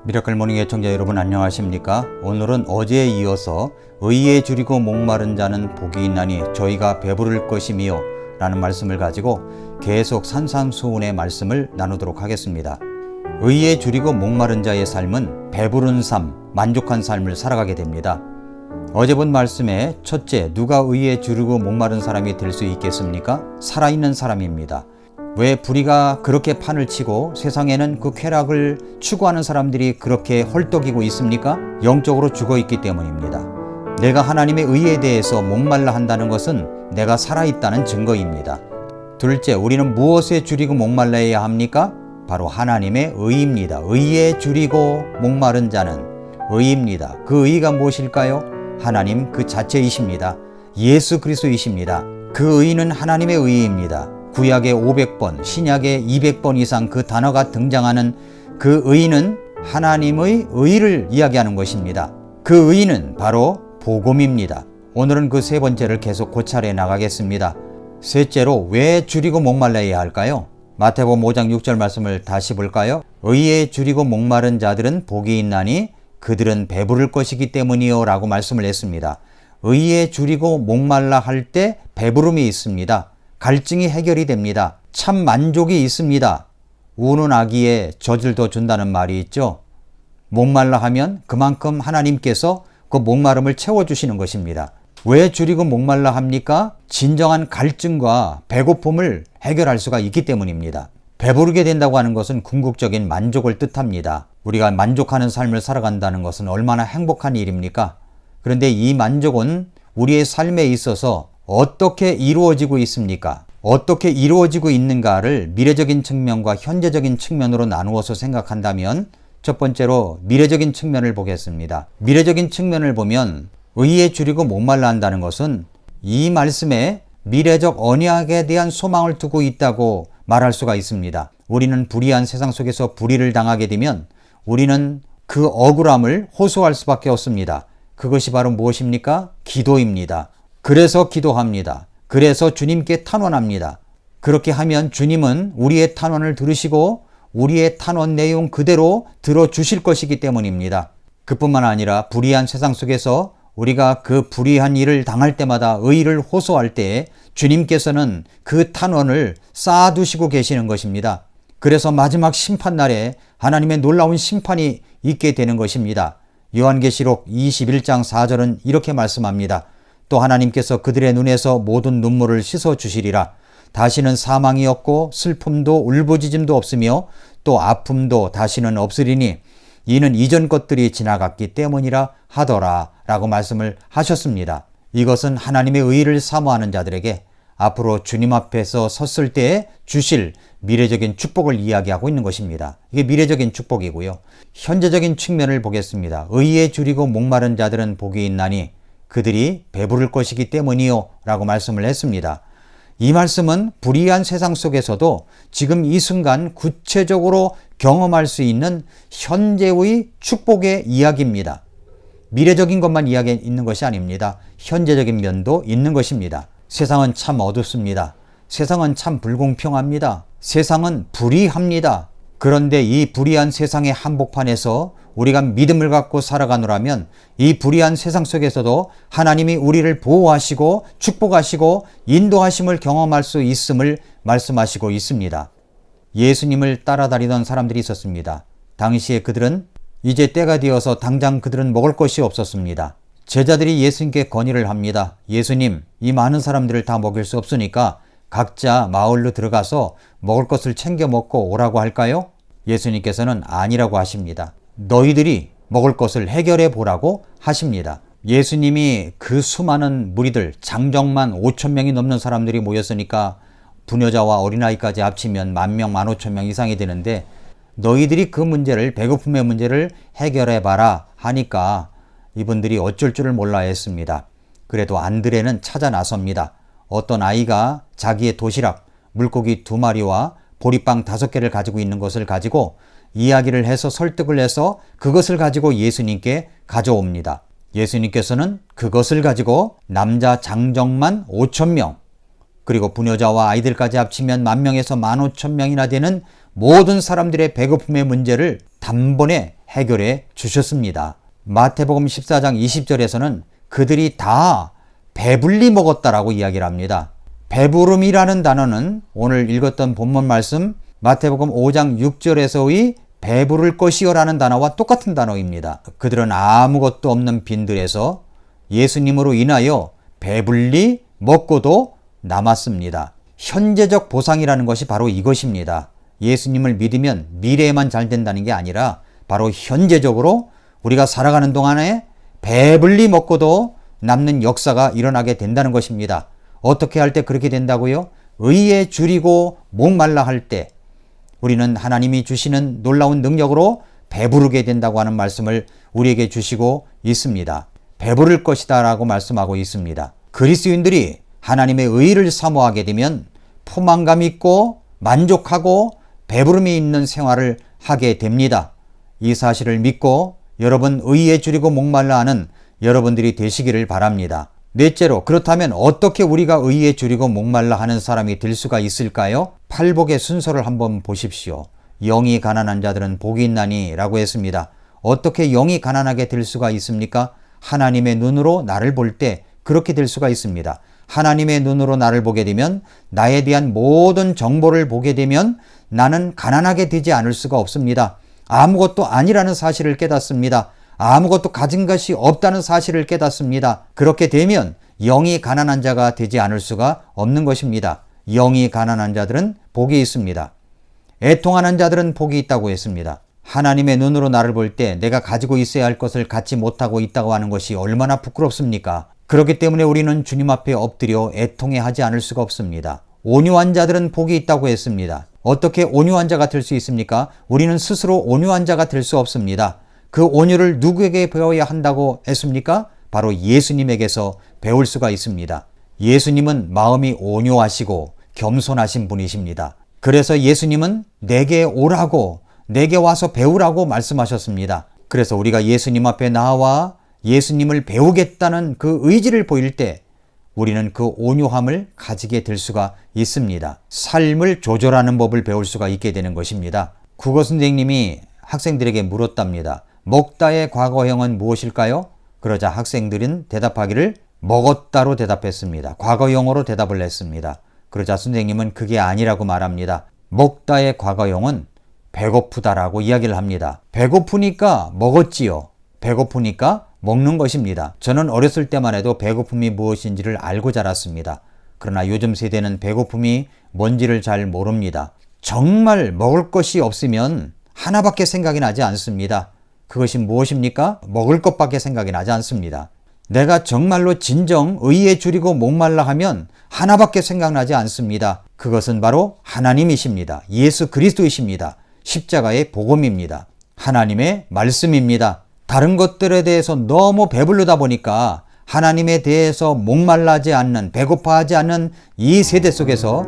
미라클 모닝 애청자 여러분 안녕하십니까? 오늘은 어제에 이어서 의에 줄이고 목마른 자는 복이 있나니 저희가 배부를 것이미요 라는 말씀을 가지고 계속 산상수훈의 말씀을 나누도록 하겠습니다. 의에 줄이고 목마른 자의 삶은 배부른 삶, 만족한 삶을 살아가게 됩니다. 어제 본 말씀에 첫째, 누가 의에 줄이고 목마른 사람이 될 수 있겠습니까? 살아있는 사람입니다. 왜 불의가 그렇게 판을 치고 세상에는 그 쾌락을 추구하는 사람들이 그렇게 헐떡이고 있습니까? 영적으로 죽어있기 때문입니다. 내가 하나님의 의에 대해서 목말라 한다는 것은 내가 살아있다는 증거입니다. 둘째, 우리는 무엇에 줄이고 목말라야 합니까? 바로 하나님의 의입니다. 의에 줄이고 목마른 자는 의입니다. 그 의가 무엇일까요? 하나님 그 자체이십니다. 예수 그리스도이십니다. 그 의는 하나님의 의입니다. 구약에 500번, 신약에 200번 이상 그 단어가 등장하는 그 의는 하나님의 의를 이야기하는 것입니다. 그 의는 바로 복음입니다. 오늘은 그 세 번째를 계속 고찰해 나가겠습니다. 셋째로 왜 줄이고 목말라야 할까요? 마태복음 5장 6절 말씀을 다시 볼까요? 의에 줄이고 목마른 자들은 복이 있나니 그들은 배부를 것이기 때문이요 라고 말씀을 했습니다. 의에 줄이고 목말라 할 때 배부름이 있습니다. 갈증이 해결이 됩니다. 참 만족이 있습니다. 우는 아기에 젖을 더 준다는 말이 있죠. 목말라 하면 그만큼 하나님께서 그 목마름을 채워주시는 것입니다. 왜 줄이고 목말라 합니까? 진정한 갈증과 배고픔을 해결할 수가 있기 때문입니다. 배부르게 된다고 하는 것은 궁극적인 만족을 뜻합니다. 우리가 만족하는 삶을 살아간다는 것은 얼마나 행복한 일입니까? 그런데 이 만족은 우리의 삶에 있어서 어떻게 이루어지고 있습니까? 어떻게 이루어지고 있는가를 미래적인 측면과 현재적인 측면으로 나누어서 생각한다면 첫 번째로 미래적인 측면을 보겠습니다. 미래적인 측면을 보면 의에 줄이고 목말라 한다는 것은 이 말씀에 미래적 언약에 대한 소망을 두고 있다고 말할 수가 있습니다. 우리는 불의한 세상 속에서 불의를 당하게 되면 우리는 그 억울함을 호소할 수밖에 없습니다. 그것이 바로 무엇입니까? 기도입니다. 그래서 기도합니다. 그래서 주님께 탄원합니다. 그렇게 하면 주님은 우리의 탄원을 들으시고 우리의 탄원 내용 그대로 들어주실 것이기 때문입니다. 그뿐만 아니라 불의한 세상 속에서 우리가 그 불의한 일을 당할 때마다 의를 호소할 때 주님께서는 그 탄원을 쌓아두시고 계시는 것입니다. 그래서 마지막 심판날에 하나님의 놀라운 심판이 있게 되는 것입니다. 요한계시록 21장 4절은 이렇게 말씀합니다. 또 하나님께서 그들의 눈에서 모든 눈물을 씻어 주시리라. 다시는 사망이 없고 슬픔도 울부짖음도 없으며 또 아픔도 다시는 없으리니 이는 이전 것들이 지나갔기 때문이라 하더라 라고 말씀을 하셨습니다. 이것은 하나님의 의를 사모하는 자들에게 앞으로 주님 앞에서 섰을 때에 주실 미래적인 축복을 이야기하고 있는 것입니다. 이게 미래적인 축복이고요. 현재적인 측면을 보겠습니다. 의에 줄이고 목마른 자들은 복이 있나니 그들이 배부를 것이기 때문이요 라고 말씀을 했습니다. 이 말씀은 불의한 세상 속에서도 지금 이 순간 구체적으로 경험할 수 있는 현재의 축복의 이야기입니다. 미래적인 것만 이야기 있는 것이 아닙니다. 현재적인 면도 있는 것입니다. 세상은 참 어둡습니다. 세상은 참 불공평합니다. 세상은 불의합니다. 그런데 이 불의한 세상의 한복판에서 우리가 믿음을 갖고 살아가노라면 이 불의한 세상 속에서도 하나님이 우리를 보호하시고 축복하시고 인도하심을 경험할 수 있음을 말씀하시고 있습니다. 예수님을 따라다니던 사람들이 있었습니다. 당시에 그들은 이제 때가 되어서 당장 그들은 먹을 것이 없었습니다. 제자들이 예수님께 건의를 합니다. 예수님, 이 많은 사람들을 다 먹일 수 없으니까 각자 마을로 들어가서 먹을 것을 챙겨 먹고 오라고 할까요? 예수님께서는 아니라고 하십니다. 너희들이 먹을 것을 해결해 보라고 하십니다. 예수님이 그 수많은 무리들, 장정만 5,000명이 넘는 사람들이 모였으니까 부녀자와 어린아이까지 합치면 10,000명, 15,000명 이상이 되는데 너희들이 그 문제를, 배고픔의 문제를 해결해 봐라 하니까 이분들이 어쩔 줄을 몰라 했습니다. 그래도 안드레는 찾아 나섭니다. 어떤 아이가 자기의 도시락, 물고기 2마리와 보리빵 5개를 가지고 있는 것을 가지고 이야기를 해서 설득을 해서 그것을 가지고 예수님께 가져옵니다. 예수님께서는 그것을 가지고 남자 장정만 5,000명, 그리고 부녀자와 아이들까지 합치면 10,000명에서 15,000명이나 되는 모든 사람들의 배고픔의 문제를 단번에 해결해 주셨습니다. 마태복음 14장 20절에서는 그들이 다 배불리 먹었다라고 이야기를 합니다. 배부름이라는 단어는 오늘 읽었던 본문 말씀 마태복음 5장 6절에서의 배부를 것이요라는 단어와 똑같은 단어입니다. 그들은 아무것도 없는 빈들에서 예수님으로 인하여 배불리 먹고도 남았습니다. 현재적 보상이라는 것이 바로 이것입니다. 예수님을 믿으면 미래에만 잘 된다는 게 아니라 바로 현재적으로 우리가 살아가는 동안에 배불리 먹고도 남는 역사가 일어나게 된다는 것입니다. 어떻게 할 때 그렇게 된다고요? 의에 줄이고 목말라 할 때 우리는 하나님이 주시는 놀라운 능력으로 배부르게 된다고 하는 말씀을 우리에게 주시고 있습니다. 배부를 것이다 라고 말씀하고 있습니다. 그리스도인들이 하나님의 의를 사모하게 되면 포만감 있고 만족하고 배부름이 있는 생활을 하게 됩니다. 이 사실을 믿고 여러분 의에 줄이고 목말라 하는 여러분들이 되시기를 바랍니다. 넷째로, 그렇다면 어떻게 우리가 의에 줄이고 목말라 하는 사람이 될 수가 있을까요? 팔복의 순서를 한번 보십시오. 영이 가난한 자들은 복이 있나니 라고 했습니다. 어떻게 영이 가난하게 될 수가 있습니까? 하나님의 눈으로 나를 볼 때 그렇게 될 수가 있습니다. 하나님의 눈으로 나를 보게 되면, 나에 대한 모든 정보를 보게 되면 나는 가난하게 되지 않을 수가 없습니다. 아무것도 아니라는 사실을 깨닫습니다. 아무것도 가진 것이 없다는 사실을 깨닫습니다. 그렇게 되면 영이 가난한 자가 되지 않을 수가 없는 것입니다. 영이 가난한 자들은 복이 있습니다. 애통하는 자들은 복이 있다고 했습니다. 하나님의 눈으로 나를 볼 때 내가 가지고 있어야 할 것을 갖지 못하고 있다고 하는 것이 얼마나 부끄럽습니까? 그렇기 때문에 우리는 주님 앞에 엎드려 애통해 하지 않을 수가 없습니다. 온유한 자들은 복이 있다고 했습니다. 어떻게 온유한 자가 될 수 있습니까? 우리는 스스로 온유한 자가 될 수 없습니다. 그 온유를 누구에게 배워야 한다고 했습니까? 바로 예수님에게서 배울 수가 있습니다. 예수님은 마음이 온유하시고 겸손하신 분이십니다. 그래서 예수님은 내게 오라고, 내게 와서 배우라고 말씀하셨습니다. 그래서 우리가 예수님 앞에 나와 예수님을 배우겠다는 그 의지를 보일 때 우리는 그 온유함을 가지게 될 수가 있습니다. 삶을 조절하는 법을 배울 수가 있게 되는 것입니다. 국어 선생님이 학생들에게 물었답니다. 먹다의 과거형은 무엇일까요? 그러자 학생들은 대답하기를 먹었다로 대답했습니다. 과거형으로 대답을 했습니다. 그러자 선생님은 그게 아니라고 말합니다. 먹다의 과거형은 배고프다라고 이야기를 합니다. 배고프니까 먹었지요. 배고프니까 먹는 것입니다. 저는 어렸을 때만 해도 배고픔이 무엇인지를 알고 자랐습니다. 그러나 요즘 세대는 배고픔이 뭔지를 잘 모릅니다. 정말 먹을 것이 없으면 하나밖에 생각이 나지 않습니다. 그것이 무엇입니까? 먹을 것밖에 생각이 나지 않습니다. 내가 정말로 진정 의에 줄이고 목말라 하면 하나밖에 생각나지 않습니다. 그것은 바로 하나님이십니다. 예수 그리스도이십니다. 십자가의 복음입니다. 하나님의 말씀입니다. 다른 것들에 대해서 너무 배부르다 보니까 하나님에 대해서 목말라하지 않는, 배고파하지 않는 이 세대 속에서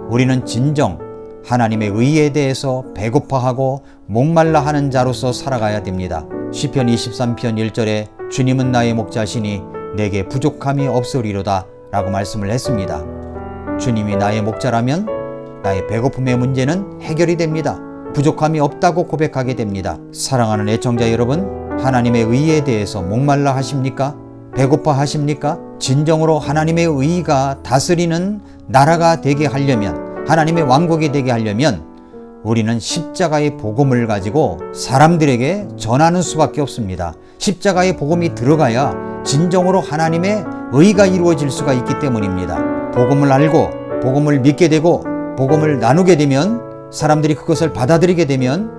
우리는 진정 하나님의 의에 대해서 배고파하고 목말라 하는 자로서 살아가야 됩니다. 시편 23편 1절에 주님은 나의 목자시니 내게 부족함이 없으리로다 라고 말씀을 했습니다. 주님이 나의 목자라면 나의 배고픔의 문제는 해결이 됩니다. 부족함이 없다고 고백하게 됩니다. 사랑하는 애청자 여러분, 하나님의 의에 대해서 목말라 하십니까? 배고파 하십니까? 진정으로 하나님의 의가 다스리는 나라가 되게 하려면, 하나님의 왕국이 되게 하려면 우리는 십자가의 복음을 가지고 사람들에게 전하는 수밖에 없습니다. 십자가의 복음이 들어가야 진정으로 하나님의 의가 이루어질 수가 있기 때문입니다. 복음을 알고 복음을 믿게 되고 복음을 나누게 되면, 사람들이 그것을 받아들이게 되면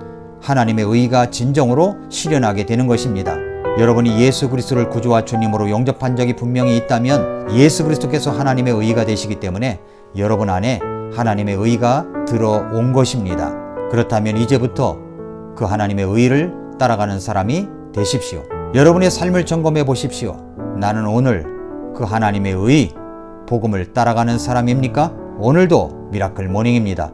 하나님의 의가 진정으로 실현하게 되는 것입니다. 여러분이 예수 그리스도를 구주와 주님으로 영접한 적이 분명히 있다면 예수 그리스도께서 하나님의 의가 되시기 때문에 여러분 안에 하나님의 의가 들어온 것입니다. 그렇다면 이제부터 그 하나님의 의를 따라가는 사람이 되십시오. 여러분의 삶을 점검해 보십시오. 나는 오늘 그 하나님의 의, 복음을 따라가는 사람입니까? 오늘도 미라클 모닝입니다.